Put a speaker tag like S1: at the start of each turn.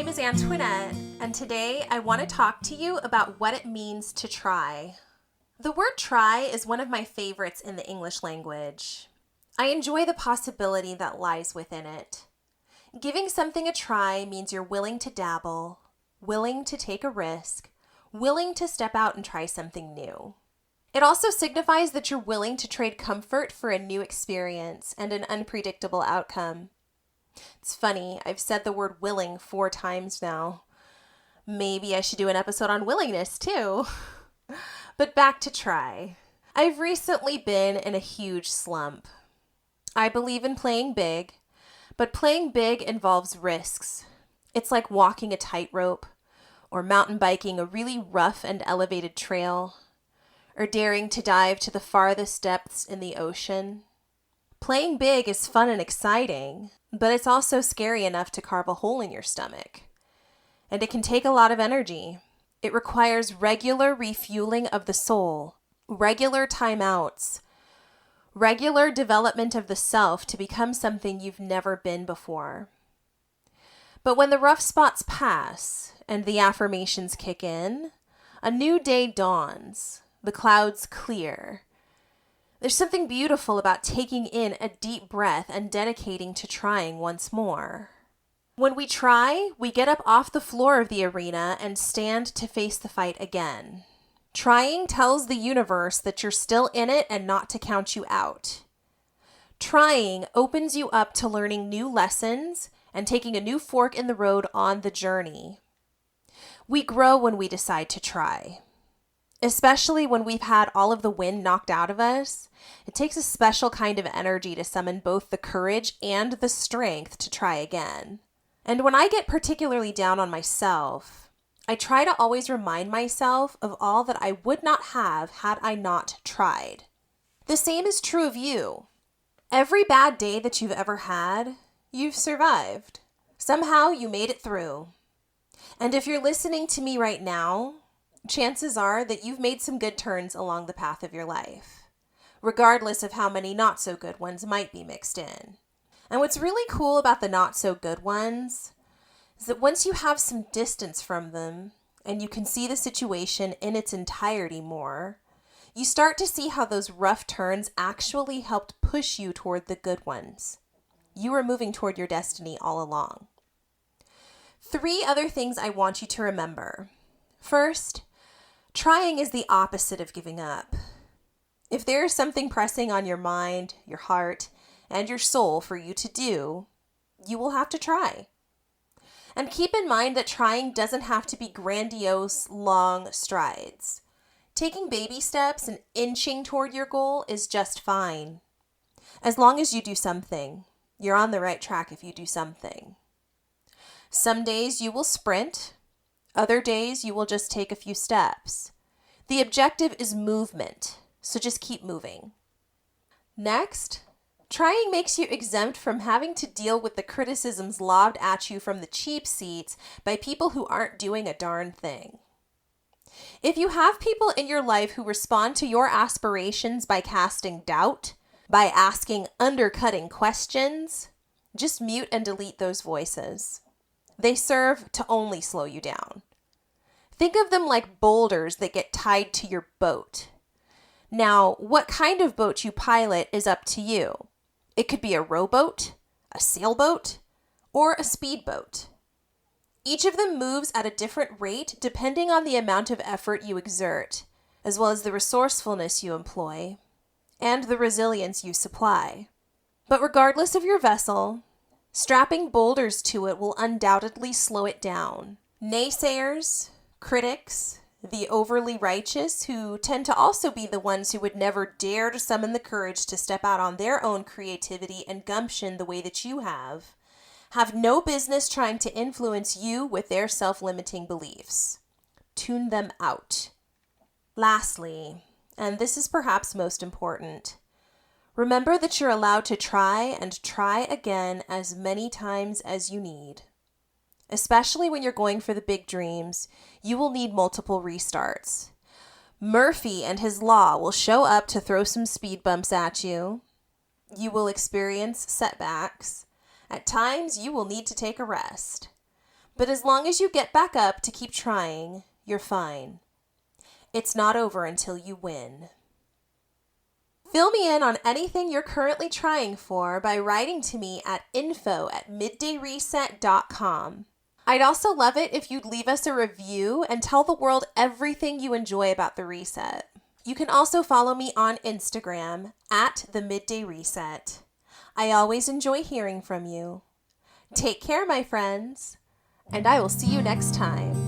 S1: name is Antoinette, and today I want to talk to you about what it means to try. The word try is one of my favorites in the English language. I enjoy the possibility that lies within it. Giving something a try means you're willing to dabble, willing to take a risk, willing to step out and try something new. It also signifies that you're willing to trade comfort for a new experience and an unpredictable outcome. It's funny, I've said the word willing 4 times now. Maybe I should do an episode on willingness too. But back to try. I've recently been in a huge slump. I believe in playing big, but playing big involves risks. It's like walking a tightrope, or mountain biking a really rough and elevated trail, or daring to dive to the farthest depths in the ocean. Playing big is fun and exciting, but it's also scary enough to carve a hole in your stomach. And it can take a lot of energy. It requires regular refueling of the soul, regular timeouts, regular development of the self to become something you've never been before. But when the rough spots pass and the affirmations kick in, a new day dawns, the clouds clear. There's something beautiful about taking in a deep breath and dedicating to trying once more. When we try, we get up off the floor of the arena and stand to face the fight again. Trying tells the universe that you're still in it and not to count you out. Trying opens you up to learning new lessons and taking a new fork in the road on the journey. We grow when we decide to try. Especially when we've had all of the wind knocked out of us, it takes a special kind of energy to summon both the courage and the strength to try again. And when I get particularly down on myself, I try to always remind myself of all that I would not have had I not tried. The same is true of you. Every bad day that you've ever had, you've survived. Somehow you made it through. And if you're listening to me right now, chances are that you've made some good turns along the path of your life, regardless of how many not so good ones might be mixed in. And what's really cool about the not so good ones is that once you have some distance from them and you can see the situation in its entirety more, you start to see how those rough turns actually helped push you toward the good ones. You were moving toward your destiny all along. 3 other things I want you to remember. First, trying is the opposite of giving up. If there is something pressing on your mind, your heart, and your soul for you to do, you will have to try. And keep in mind that trying doesn't have to be grandiose, long strides. Taking baby steps and inching toward your goal is just fine. As long as you do something, you're on the right track if you do something. Some days you will sprint. Other days, you will just take a few steps. The objective is movement, so just keep moving. Next, trying makes you exempt from having to deal with the criticisms lobbed at you from the cheap seats by people who aren't doing a darn thing. If you have people in your life who respond to your aspirations by casting doubt, by asking undercutting questions, just mute and delete those voices. They serve to only slow you down. Think of them like boulders that get tied to your boat. Now, what kind of boat you pilot is up to you. It could be a rowboat, a sailboat, or a speedboat. Each of them moves at a different rate depending on the amount of effort you exert, as well as the resourcefulness you employ, and the resilience you supply. But regardless of your vessel, strapping boulders to it will undoubtedly slow it down. Naysayers, critics, the overly righteous, who tend to also be the ones who would never dare to summon the courage to step out on their own creativity and gumption the way that you have no business trying to influence you with their self-limiting beliefs. Tune them out. Lastly, and this is perhaps most important, remember that you're allowed to try and try again as many times as you need. Especially when you're going for the big dreams, you will need multiple restarts. Murphy and his law will show up to throw some speed bumps at you. You will experience setbacks. At times, you will need to take a rest. But as long as you get back up to keep trying, you're fine. It's not over until you win. Fill me in on anything you're currently trying for by writing to me at info@middayreset.com. I'd also love it if you'd leave us a review and tell the world everything you enjoy about the reset. You can also follow me on Instagram at The Midday Reset. I always enjoy hearing from you. Take care, my friends, and I will see you next time.